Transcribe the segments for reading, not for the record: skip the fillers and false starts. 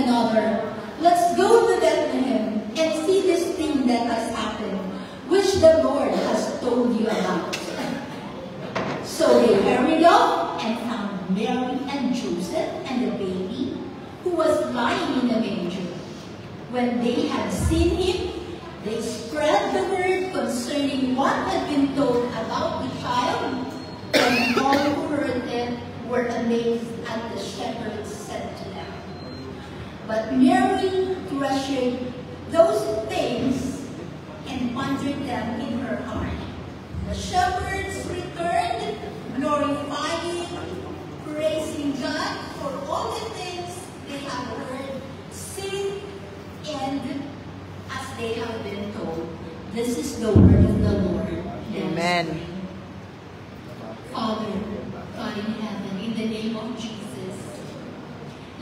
another, "Let's go to Bethlehem and see this thing that has happened, which the Lord has told you about." So they hurried off and found Mary and Joseph and the baby, who was lying in the manger. When they had seen him, they spread the word concerning what had been told about the child, and all who heard it were amazed at the shepherds said to them. But Mary treasured those things and pondered them in her heart. The shepherds returned, glorifying, praising God for all the things they have heard, seen, and as they have been told. This is the word of the Lord. Amen. Father, God in heaven, in the name of Jesus,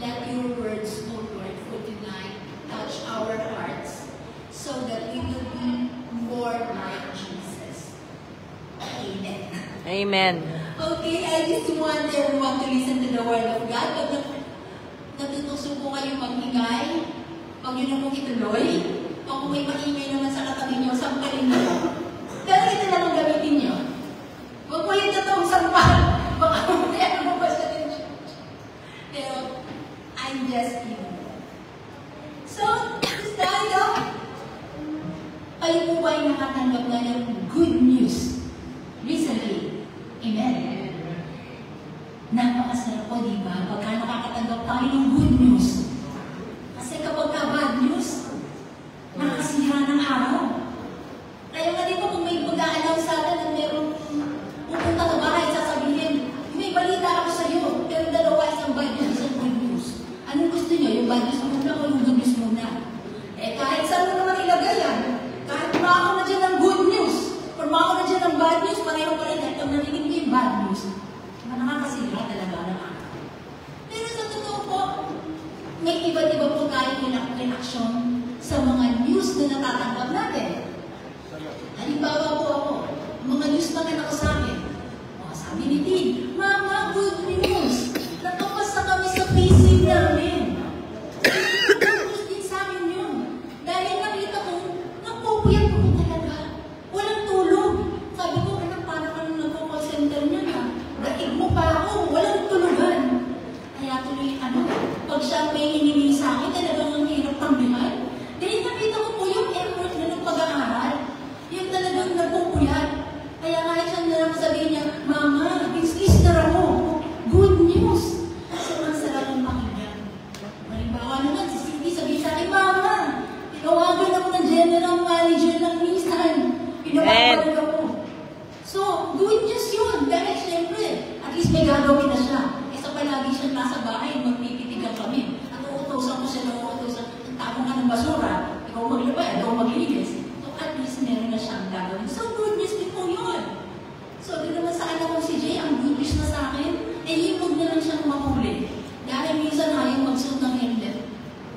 let your words, O Lord, for tonight touch our hearts so that we will be more like Jesus. Amen. Amen. Okay, I just want everyone to listen to the word of God. Pag natutuso po kayo mag-ingay, pag yun ang ituloy, pag may maingay naman sa katabi nyo, sampalin nyo. Pero ito lang ang gamitin nyo. Huwag mo yung totoong sampal. Baka ano mo ba sa church. Pero, I'm just kidding. So, to start off, kayo po ba ay nakatanggap na ng good news recently? Amen. Napakasarap po, di ba? Pagka nakakatanggap tayo ng good news. Kasi kapag bad news, nakakasira ng araw. Kaya nga di ba kung may mag-a-announce sa atin na merong pupunta ka bahay, sasabihin, may balita ako sa iyo, pero dalawa, isang bad news, isang good news. Anong gusto niyo? Yung bad news muna o yung good news muna? Eh kahit saan mo naman ilagay yan, kahit ako na dyan ng good news, or ako na dyan ng bad news, pareho pa rin dahil pag narinig mo yung bad news, nakakasira talaga ng araw. Pero sa totoo po, may iba't iba po tayong reaksyon sa mga news na natatanggap natin. Halimbawa po ako, mga news na anak ko sa akin. Sabi ni Tin, "Mama, good news! Nakapasa kami sa PC namin." Good news din sa akin yun. Dahil nakita ko, napupuyat ko talaga. Walang tulog. Sabi ko, anak, paano ka nung nag-call center niya na? Daig mo pa ako, walang tulugan. Kaya tuloy, pag siya may hinihingi sa akin, talagang ang hirap tambihan. Dahil nakita ko po yung effort na ng pag-aaral. Yung talagang nagpupuyat. Kaya kahit siya na lang sabihin niya, "Mama, is-is-tara mo. Good news." So, ang sarap ng pakinggan. Halimbawa naman, si Cindy sabihin sa akin, "Mama, tinawagan ako ng general manager ng Nissan. Pinawagan ako." So, good news yun. Dahil siyempre, at least may gagawin na siya. Isa palagi siya nasa bahay, magpipitigan kami. At uutosan ko siya ng uutosan, "Tago ka ng basura, ikaw maglabay, ikaw maglinis." So, at least meron na siyang gagawin. So, good news din po yun. So, doon naman sa anak kong si Jay, ang good news na sa akin, huwag na lang siyang mahuli. Dahil minsan ayaw magsuot ng helmet.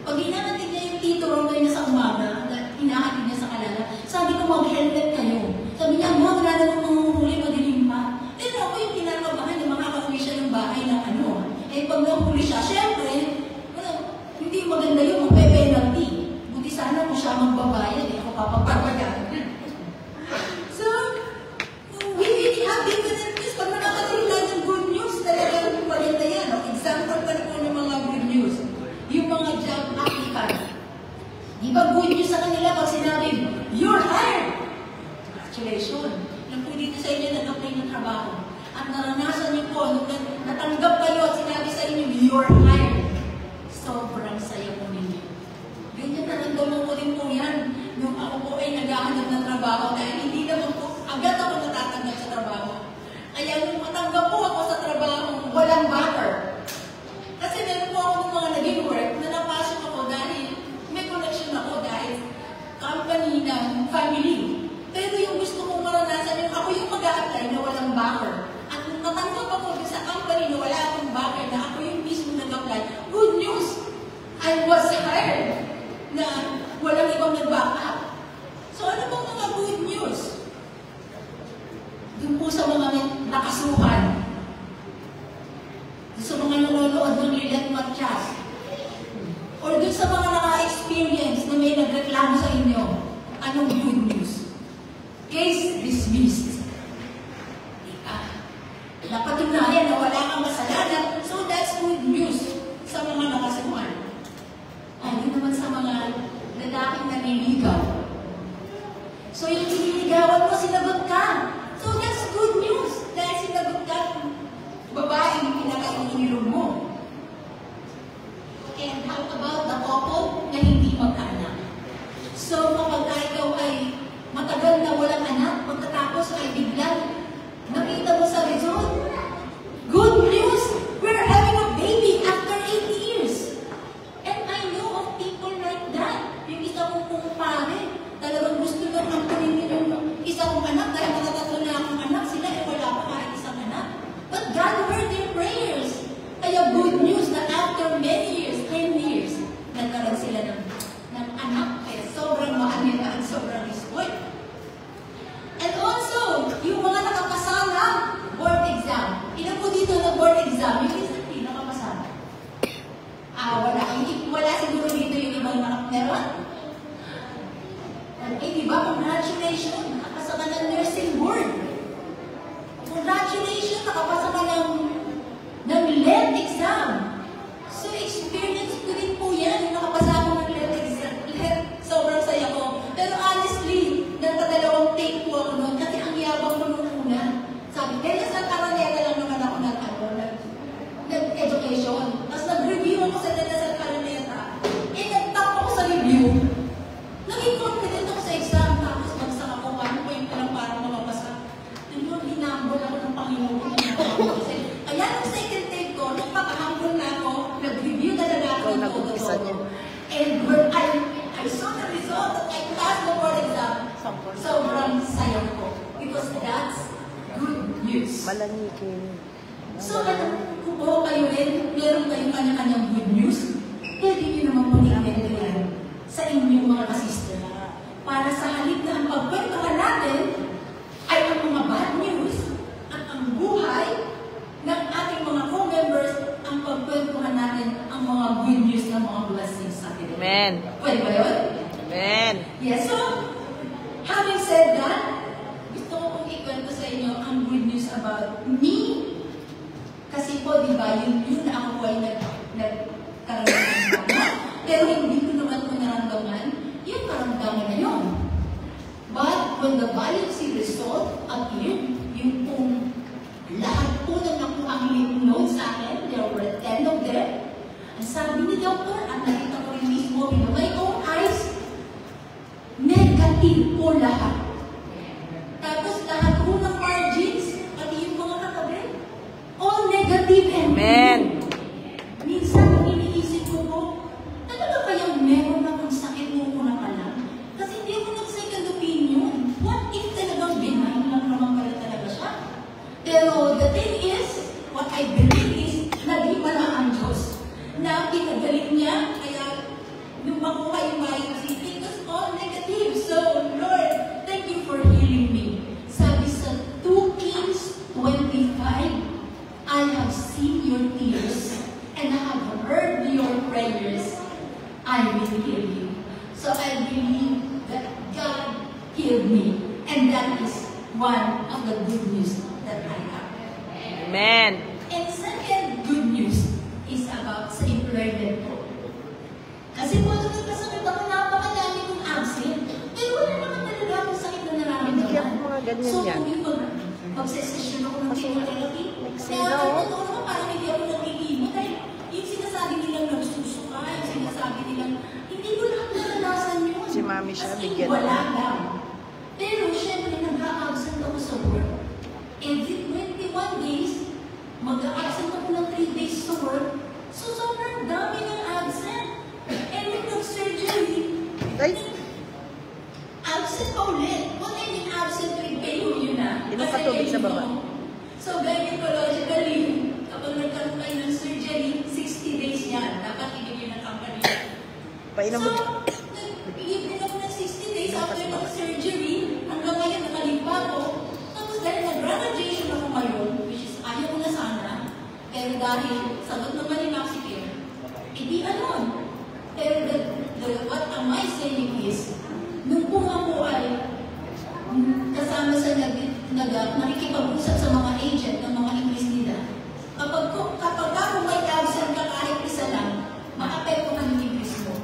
Pag hinahatid niya yung tito Roy na sa umaga, hinahatid niya sa kalala, sabi ko, mag-helmet kayo. Sabi niya, "Ma, wala naman manguhuli, madilim pa." Pero ako yung pinakabahan na makakauwi siya ng bahay ng pag nahuli siya, syempre, hindi maganda yung magpe-penalty. Buti sana kung siya magbabayad, ako papagpapayan. So, we really have different news. Pag nakakatayin tayo ng good news, talagang maganda yan. Example pa rin po ng mga good news. Yung mga job applicant. Di ba good news sa kanila pag sinabi, "You're hired"? Congratulations. Nang po dito sa inyo nag-apply ng trabaho. At naranasan niyo po, nung natanggap kayo at sinabi sa inyo, "You're hired." Sobrang saya po ninyo. Ganyan naramdaman ko din po yan. Nung ako po ay naghahanap ng trabaho dahil hindi naman po agad ako natatanggap sa trabaho. Kaya nung matanggap po ako sa trabaho, walang backer. Kasi meron po ako ng mga naging work na napasok ako dahil may connection ako dahil company ng family. Pero yung gusto kong maranasan, yung ako yung mag-a-apply na walang backer. At nung natanggap ako sa company na wala akong backer, na ako yung mismo nag-apply, good news! I was hired na walang ibang nag-back up. So ano pong mga good news? Doon po sa mga nakasuhan, sa mga nanonood ng Lilet Matias, or doon And how about the couple na hindi magkaanak? So, kapag ikaw ay matagal na walang anak, pagkatapos ay biglang nakita mo sa result, good news! We're having a baby after 8 years! And I know of people like that. Yung isa kong kumpare, talagang gusto lang ang paningin yung isa kong anak, dahil matatatlo na akong anak, sila ay wala pa kahit isang anak. But God heard their prayers. Kaya good news na after many years, 10 years, nagkaroon sila ng anak. Kaya sobrang maanil at sobrang spoiled. And also, yung mga nakapasala, board exam. Ilan po dito na board exam? Yung recently nakapasala. Wala. Wala siguro dito yung ibang meron? Diba? Congratulations! Nakapasa ka ng nursing board. Congratulations! Nakapasa ka ng LET exam. So, experience ko din po yan. Yung nakapasa ako ng LET exam. Sobrang saya ko. Pero honestly, nagkadalawang take po ako noon kasi ang yabang ko noong una. Sabi, kaya sa Caraneta lang naman ako nag-education. Tapos nag-review ako sa Sa Caraneta. Nag-top ako sa review. Naging confident ako sa exam. Tapos magsak ako, 1 point pa lang para mamapasa. Nung hinambol ako ng Panginoon. Kaya nung second take ko, nung makahambol na ako, nag-review talaga ako ng todo. And when I saw the result that I passed the board exam, sobrang saya ko. Because that's good news. Malanikin. So, kung po kayo rin, meron kayong kanya-kanyang good news, pwede nyo naman po i-invento yan sa inyong mga kasister. Para sa halip na ang pagkwentuhan natin ay ang mga bad news at ang buhay ng ating mga co-members ang pagkwentuhan natin ang mga good news ng mga blessings sa atin. Amen. Pwede ba yun? Amen. Yes, so, having said that, gusto ko pong ikwento sa inyo ang good news about me. Kasi po, di ba, yun na ako ay nagkaroon ng anak. Pero hindi ko naman po naramdaman yung karamdaman na yun. But when the biopsy result appeared, yung pong lahat po na nakuha ang lymph nodes sa akin, there were 10 of them. Ang sabi ni Doctor, at nakita ko rin mismo with my own eyes, negative po lahat. Tapos lahat po ng margins, pati yung mga katabi, all negative and Amen. Minsan, iniisip ko po, talaga kayang meron akong sakit nung una pa lang? Kasi hindi ako nag-second opinion. What if talagang benign lang naman pala talaga siya? Pero the thing is, what I believe is, naging pala ang Diyos. Na pinagaling niya, kaya nung makuha yung biopsy, it was all negative. So, Lord, thank you for healing me. Sabi sa 2 Kings 25, I have seen your tears and I have heard your prayers. I will heal you. So I believe that God healed me. And that is one of the good news that I have. Amen. And second good news is about sa employment po. Kasi po nung nagkasakit ako, napakadami kong absent. Pero wala naman talaga akong sakit na nararamdaman. Hindi ako mga ganyan so, yan. mag-session ako ng chemotherapy. Kaya totoo naman parang hindi ako nagkikimo. Dahil yung sinasabi nilang nagsusuka, yung sinasabi nilang, hindi ko lang naranasan yun. Si Mami siya, As in, bigyan wala lang. Pero syempre, nag-a-absent ako sa work. Every 21 days, mag-a-absent ako ng 3 days sa work. So, sobrang dami ng absent. And yung nag-surgery, absent pa ulit. Kung I mean absent with payo, yun na. Ilang katubig sa baba? So, gynecologically, kapag nagkaroon kayo ng surgery, 60 days yan. Dapat ibigay ng company. Painom So, mo. nag-ibigay ako ng 60 days after mag-surgery. Hanggang ngayon, nakalipa ako. Tapos dahil nag-graduation ako ngayon, which is ayaw ko na sana, pero dahil sagot naman ni Maxi Care, hindi anon. Pero what am I saying is, nung po ako ay kasama sa nakikipag-usap sa mga agent ng mga English nila, kapag ako may absent ka kahit isa lang, maapektuhan yung English mo.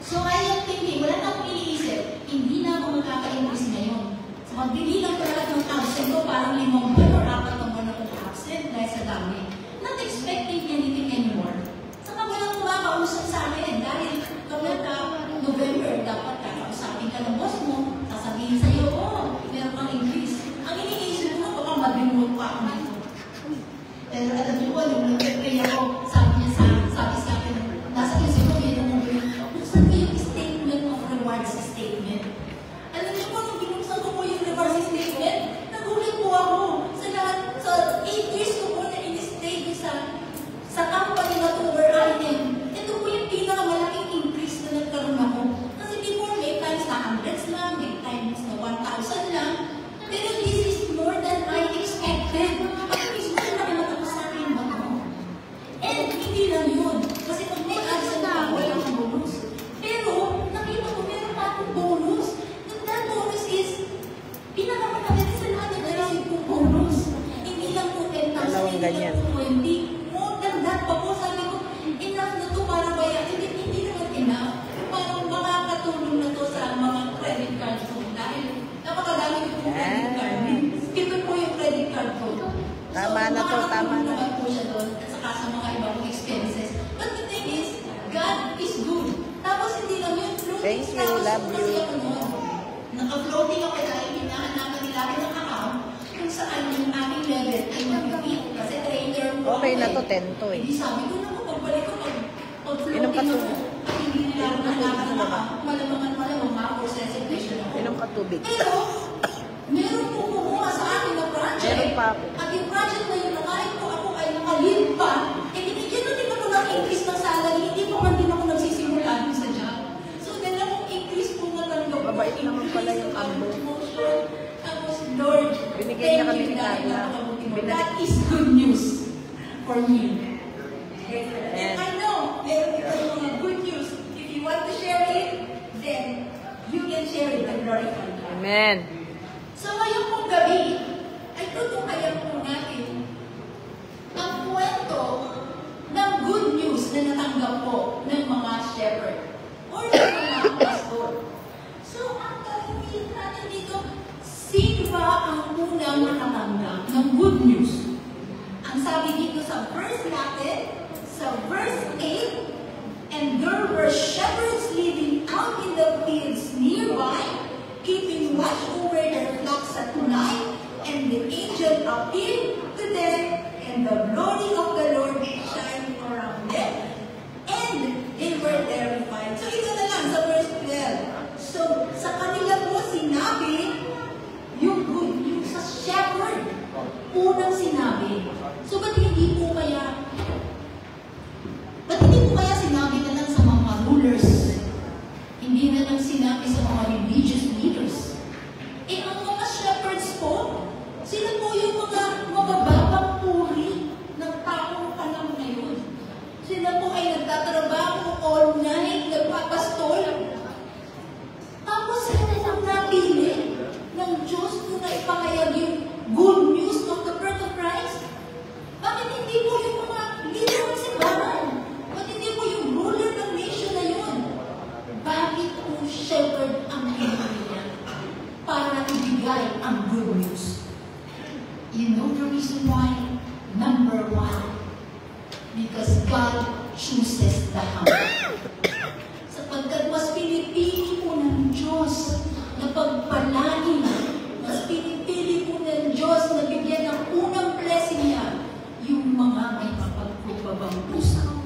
So I am thinking, wala na akong iniisip, hindi na ako magkaka-English ngayon. So magbibilang ko lahat ng absent ko, parang 5 buwan or 4 buwan akong absent dahil sa dami. Not expecting anything anymore. Saka walang kumakausap Thank you, love you. Naka-floating ako dahil hinahanapan nila akin ng account kung saan yung aking level ay mag-fit. Kasi trainer ko Okay na to, ako 10 to eh. Hindi sabi ko na kung pagbalik ko Inom ka pag-floating tubig. ako. At hindi nila ako hanapan ng account. Malamangan ma-process situation ako. Inom ka tubig. Pero, meron po kumuha sa akin na project. Meron pa ako. At yung project na yun, kahit po ako ay nakalid pa, eh binigyan na din ako ng increase ng salary, hindi pa man din ako nagsisimula dun sa job. So, dalawang increase po na lang ako. Mabait naman pala yung ambo. Tapos, Lord, Binigyan niya kami ni dahil Carla. napakabuti mo. Binalik. That is good news for me. Amen. And I know, meron dito yung mga good news. If you want to share it, then you can share it and glorify God. Amen. So ngayong pong gabi, ay tutukayan po natin ang kwento ng good news na natanggap po ng mga shepherd or ng mga pastor. So ang tanongin natin dito, sino ba ang unang nakatanggap ng good news? Ang sabi dito sa verse natin, sa verse 8, and there were shepherds living out in the fields nearby, keeping watch over their flocks at night, and the angel appeared to them, and the glory of the Lord shined around them, and they were terrified. So ito na lang sa verse 12. So sa kanila po sinabi yung good news sa shepherd. Unang sinabi. So ba't hindi po kaya sinabi na lang sa mga rulers? Hindi na lang sinabi sa mga religious leaders. Eh, ang mga shepherds po, sila po yung mga mabababang puri ng taong panahon ngayon. Sila po ay nagtatrabaho all night, nagpapastol. Tapos sila lang napili ng Diyos kung naipangayag yung good news of the birth of Christ. Bakit hindi po yung mga leader ng simbahan? Bakit hindi po yung ruler ng nation na yun? Bakit po shepherd ang pinili niya para ibigay ang good news? You know the reason why? Number one, because God chooses the humble. Sapagkat mas pinipili po ng Diyos na pagpalain, mas pinipili po ng Diyos na bigyan ng unang blessing niya yung mga may mapagkubabang puso.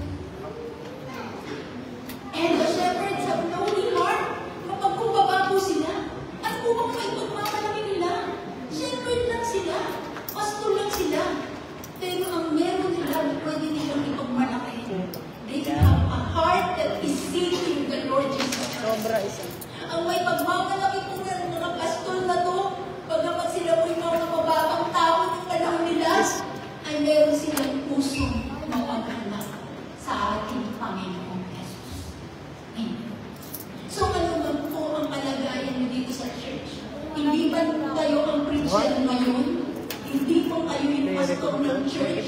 And the shepherds have lonely heart, mapagkubaba po sila. At kung ang may pagmamalaki nila, shepherd lang sila, pastor lang sila. Pero ang meron nila, pwede nilang ipagmalaki. They have a heart that is seeking the Lord Jesus Christ. Sobra isa. Ang may pagmamalaki po ng mga pastor na to, pagkapat sila po yung mga mababang tao ng panahon nila, ay meron silang pusong mapaghanap sa ating Panginoong Jesus. Amen. So ano man po ang kalagayan nyo dito sa church? Hindi ba kayo ang preacher ngayon? Hindi po kayo yung pastor ng church?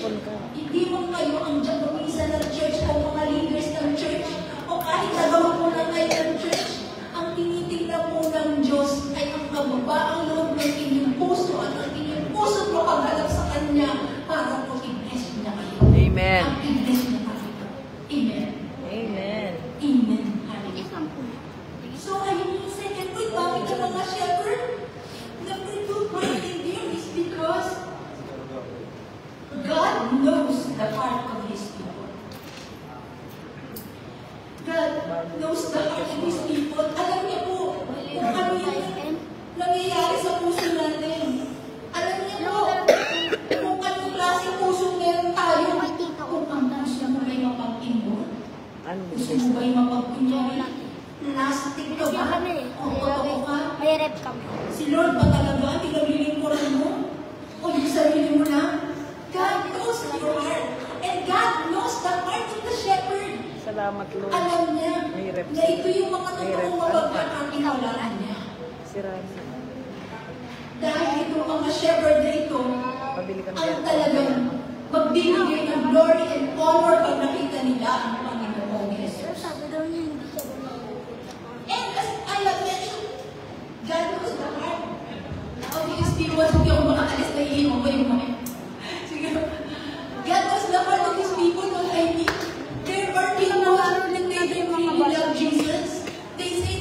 Hindi mo kayo ang diakonisa ng church o mga leaders ng church? O kahit nagawa po lang kayo ng church? Ang tinitingnan po ng Diyos ay ang kababaang loob ng inyong puso at ang inyong puso po paghalap sa Kanya para po i-bless niya kayo. Amen. Ang i-bless niya kayo. Amen. Amen. Amen. Hallelujah. So, ayun yung second point. Bakit ang mga shepherd? Number 2 point in there is because God knows the heart of His people. God knows the heart of His people. Alam niya po kung ano yung nangyayari sa puso natin. Alam niya po kung anong klaseng puso meron tayo. Kung ang puso mo ay mapag-imbon. Gusto mo ba'y mapag-kunyari? Plastic ka ba? O totoo ka? May rep kami. Si Lord ba talaga? Pinaglilingkuran mo? O yung sarili mo lang? God knows your heart. And God knows the heart of the shepherd. Salamat, Lord. Alam niya May rep. na ito yung mga totoong mapagkakatiwalaan niya. Si Rami. Dahil ito mga shepherd na ito, Pabili kami ang yan. talagang magbibigay ng glory and honor pag nakita nila ang Panginoong Jesus. Sabi daw niya, hindi siya And as I have mentioned, God knows the heart of His people. Sige ako makaalis na iiwan ko yung mga. Sige. God knows the heart of His people. What I mean, there are people that they really love Jesus. They say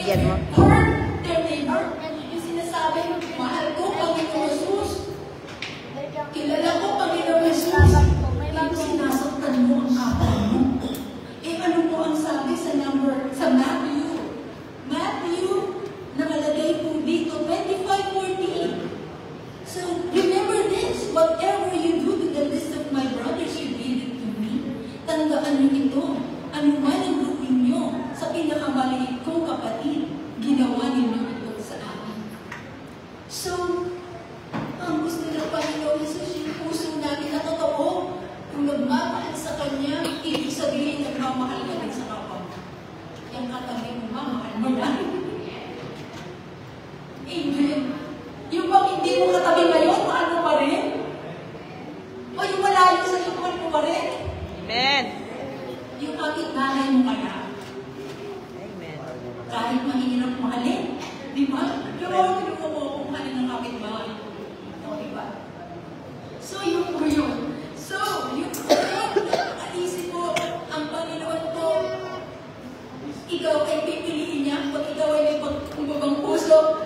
Bigyan mo. hurt their neighbor. Yung sinasabi, mahal ko, Panginoon Jesus. Kilala ko, Panginoon Jesus. Pero sinasaktan mo ang kapwa mo. Eh, ano po ang sabi sa Matthew? Matthew, nakalagay po dito, 25:14. So, remember this, whatever you do to the least of my brothers, you did it to me. Tandaan niyo ito. Ano man ang gawin niyo sa pinakamaliit kong kapatid, ginawa ninyo ito sa akin. So, ang gusto ng Panginoon Jesus, yung puso natin na totoo, kung nagmamahal sa Kanya, ibig sabihin nagmamahal ka din sa kapwa mo. Yung katabi mo, mahal mo na. Amen. Yung bang hindi mo katabi ngayon, mahal mo pa rin? O yung malayo sa iyo, mahal mo pa rin? Amen. Yung kapit-bahay mo kaya, Amen. kahit mahirap mahalin, di ba? Pero ano mo kung mahalin ng kapit-bahay? O, di ba? So, yung po yun. So, yung alisin mo, ang Panginoon ko, ikaw ay pipiliin niya, pag ikaw ay may pagkumbabang puso,